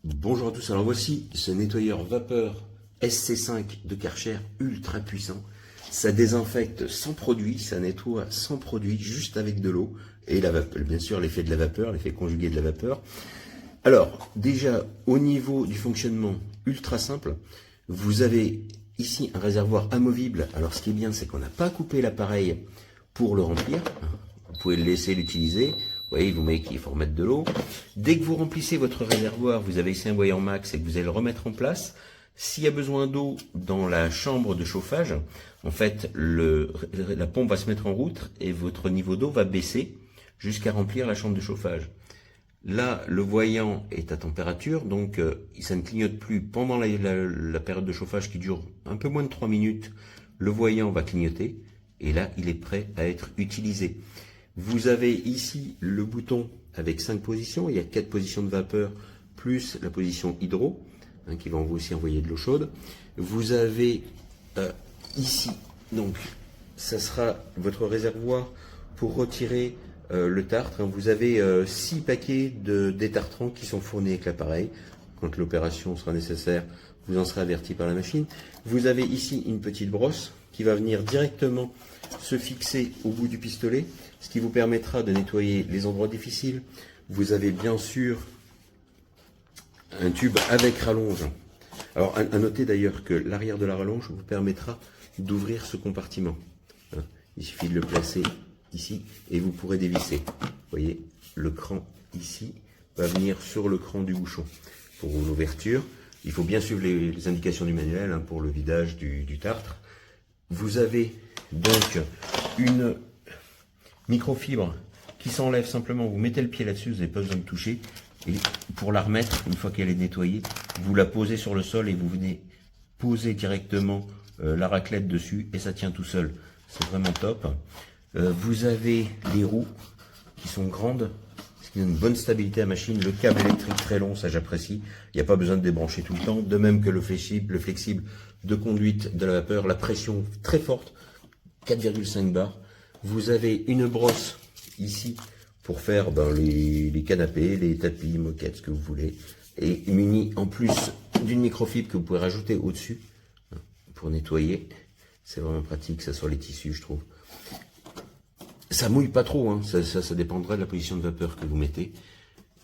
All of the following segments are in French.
Bonjour à tous, alors voici ce nettoyeur vapeur SC5 de Karcher ultra puissant. Ça désinfecte sans produit, ça nettoie sans produit, juste avec de l'eau et la vapeur, bien sûr l'effet de la vapeur, l'effet conjugué de la vapeur. Alors déjà au niveau du fonctionnement ultra simple, vous avez ici un réservoir amovible. Alors ce qui est bien, c'est qu'on n'a pas coupé l'appareil pour le remplir. Vous pouvez le laisser l'utiliser. Vous voyez, vous voyez qu'il faut remettre de l'eau. Dès que vous remplissez votre réservoir, vous avez ici un voyant max et que vous allez le remettre en place. S'il y a besoin d'eau dans la chambre de chauffage, en fait, la pompe va se mettre en route et votre niveau d'eau va baisser jusqu'à remplir la chambre de chauffage. Là, le voyant est à température, donc ça ne clignote plus pendant la période de chauffage qui dure un peu moins de 3 minutes. Le voyant va clignoter et là, il est prêt à être utilisé. Vous avez ici le bouton avec 5 positions, il y a 4 positions de vapeur plus la position hydro, qui va aussi envoyer de l'eau chaude. Vous avez ici, donc ça sera votre réservoir pour retirer le tartre. Vous avez 6 paquets d'étartrants qui sont fournis avec l'appareil. Quand l'opération sera nécessaire, vous en serez averti par la machine. Vous avez ici une petite brosse qui va venir directement se fixer au bout du pistolet, ce qui vous permettra de nettoyer les endroits difficiles. Vous avez bien sûr un tube avec rallonge. Alors à noter d'ailleurs que l'arrière de la rallonge vous permettra d'ouvrir ce compartiment. Il suffit de le placer ici et vous pourrez dévisser. Vous voyez, le cran ici va venir sur le cran du bouchon pour l'ouverture. Il faut bien suivre les indications du manuel pour le vidage du tartre. Vous avez donc une microfibre qui s'enlève simplement. Vous mettez le pied là-dessus, vous n'avez pas besoin de toucher. Et pour la remettre, une fois qu'elle est nettoyée, vous la posez sur le sol et vous venez poser directement la raclette dessus et ça tient tout seul. C'est vraiment top. Vous avez les roues qui sont grandes, ce qui donne une bonne stabilité à la machine. Le câble électrique très long, ça j'apprécie. Il n'y a pas besoin de débrancher tout le temps. De même que le flexible de conduite de la vapeur, la pression très forte, 4,5 bars. Vous avez une brosse ici pour faire les canapés, les tapis, moquettes, ce que vous voulez. Et muni en plus d'une microfibre que vous pouvez rajouter au-dessus pour nettoyer. C'est vraiment pratique, ça sur les tissus, je trouve. Ça mouille pas trop, ça dépendra de la position de vapeur que vous mettez.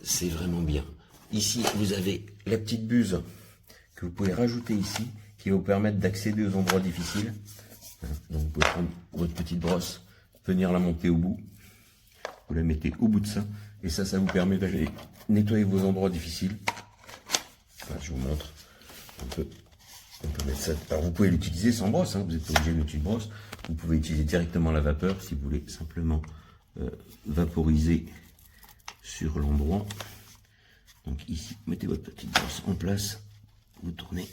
C'est vraiment bien. Ici, vous avez la petite buse que vous pouvez rajouter ici, qui va vous permettre d'accéder aux endroits difficiles. Donc vous pouvez prendre votre petite brosse, venir la monter au bout. Vous la mettez au bout de ça. Et ça vous permet d'aller nettoyer vos endroits difficiles. Enfin, je vous montre un peu. On peut mettre ça. Alors vous pouvez l'utiliser sans brosse, vous n'êtes pas obligé de mettre une brosse. Vous pouvez utiliser directement la vapeur si vous voulez simplement vaporiser sur l'endroit. Donc ici, mettez votre petite brosse en place. Vous tournez.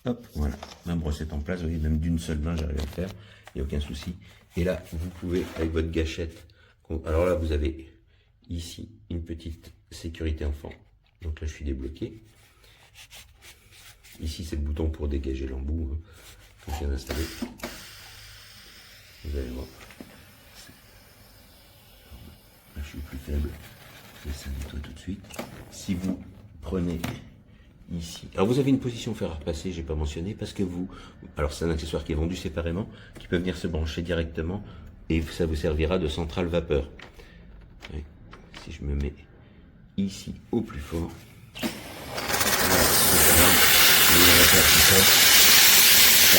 Hop, voilà, ma brosse est en place, vous voyez, même d'une seule main, j'arrive à le faire, il n'y a aucun souci. Et là, vous pouvez, avec votre gâchette, alors là, vous avez ici une petite sécurité enfant. Donc là, je suis débloqué. Ici, c'est le bouton pour dégager l'embout, que je viens d'installer. Vous allez voir. Là, je suis plus faible, et ça nettoie tout de suite. Si vous prenez ici. Alors vous avez une position fer à repasser, j'ai pas mentionné, parce que alors c'est un accessoire qui est vendu séparément, qui peut venir se brancher directement, et ça vous servira de centrale vapeur. Oui. Si je me mets ici au plus fort, voilà,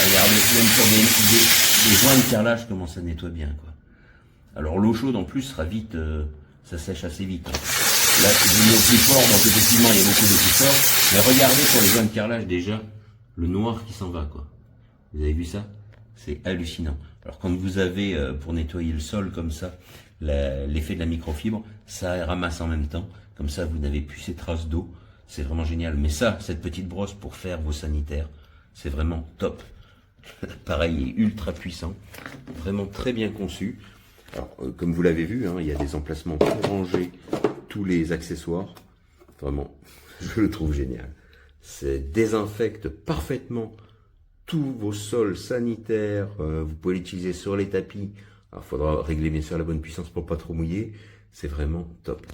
regardez, même sur des joints de carrelage, comment ça nettoie bien, quoi. Alors l'eau chaude en plus sera vite, ça sèche assez vite. Là, je mets plus fort, donc effectivement, il y a beaucoup de plus fort. Mais regardez sur les joints de carrelage déjà, le noir qui s'en va, quoi. Vous avez vu ça? C'est hallucinant. Alors quand vous avez, pour nettoyer le sol comme ça, l'effet de la microfibre, ça ramasse en même temps. Comme ça, vous n'avez plus ces traces d'eau. C'est vraiment génial. Mais ça, cette petite brosse pour faire vos sanitaires, c'est vraiment top. L'appareil est ultra puissant. Vraiment très bien conçu. Alors, comme vous l'avez vu, il y a des emplacements pour ranger tous les accessoires. Vraiment, je le trouve génial. Ça désinfecte parfaitement tous vos sols sanitaires. Vous pouvez l'utiliser sur les tapis. Alors, il faudra régler bien sûr la bonne puissance pour pas trop mouiller. C'est vraiment top.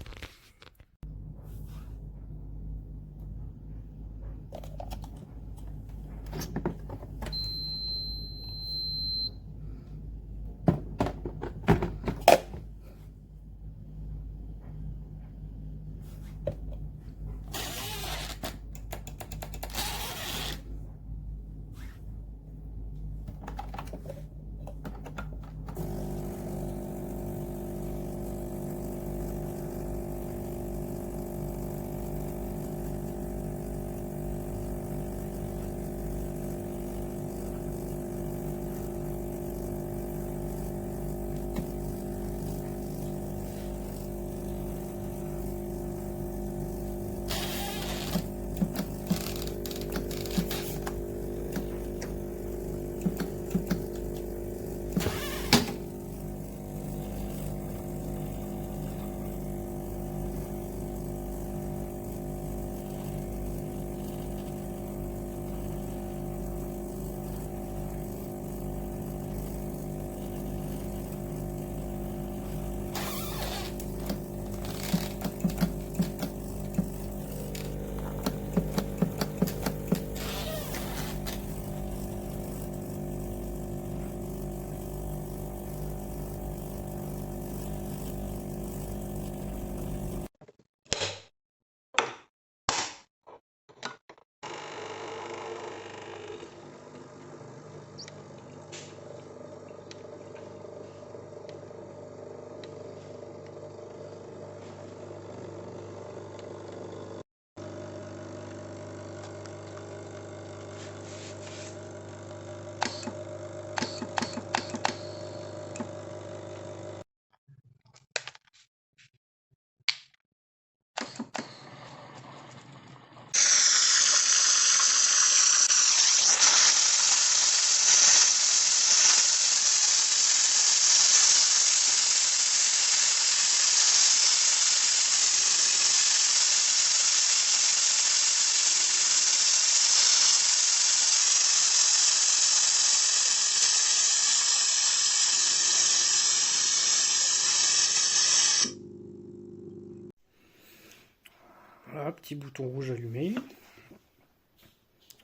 Voilà, petit bouton rouge allumé.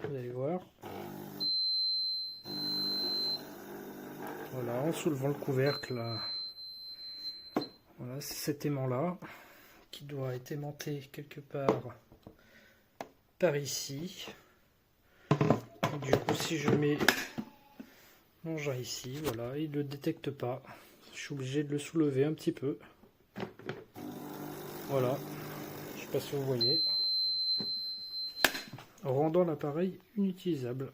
Vous allez voir. Voilà, en soulevant le couvercle, voilà, c'est cet aimant-là qui doit être aimanté quelque part par ici. Et du coup, si je mets l'engin ici, voilà, il ne le détecte pas. Je suis obligé de le soulever un petit peu. Voilà. Je sais pas si vous voyez, rendant l'appareil inutilisable.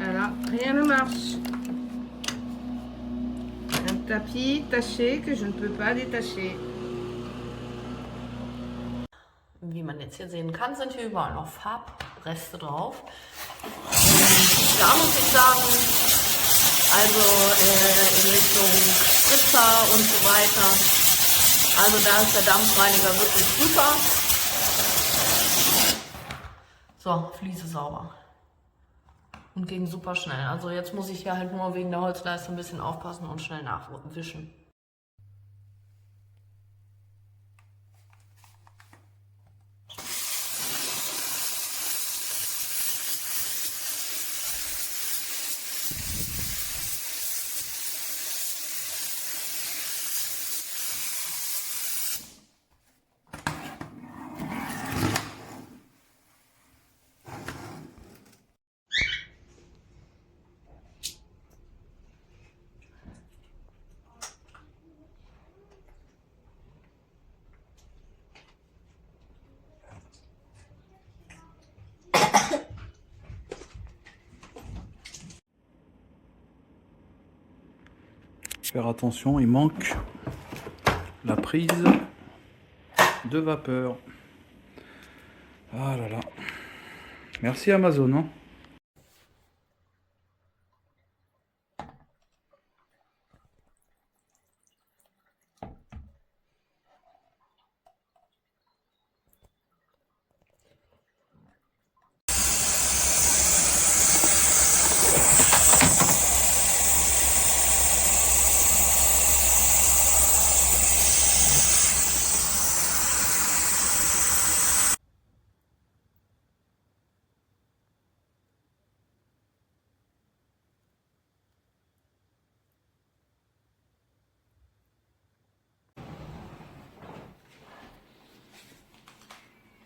Voilà, rien ne marche. Un tapis taché que je ne peux pas détacher. Wie man jetzt hier sehen kann, sind hier überall noch Farbreste drauf. Und da muss ich sagen, also in Richtung Spritzer und so weiter, also da ist der Dampfreiniger wirklich super. So, Fliese sauber. und ging super schnell. Also jetzt muss ich hier halt nur wegen der Holzleiste ein bisschen aufpassen und schnell nachwischen. Faire attention, il manque la prise de vapeur. Ah là là. Merci Amazon, hein.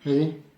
Vas-y.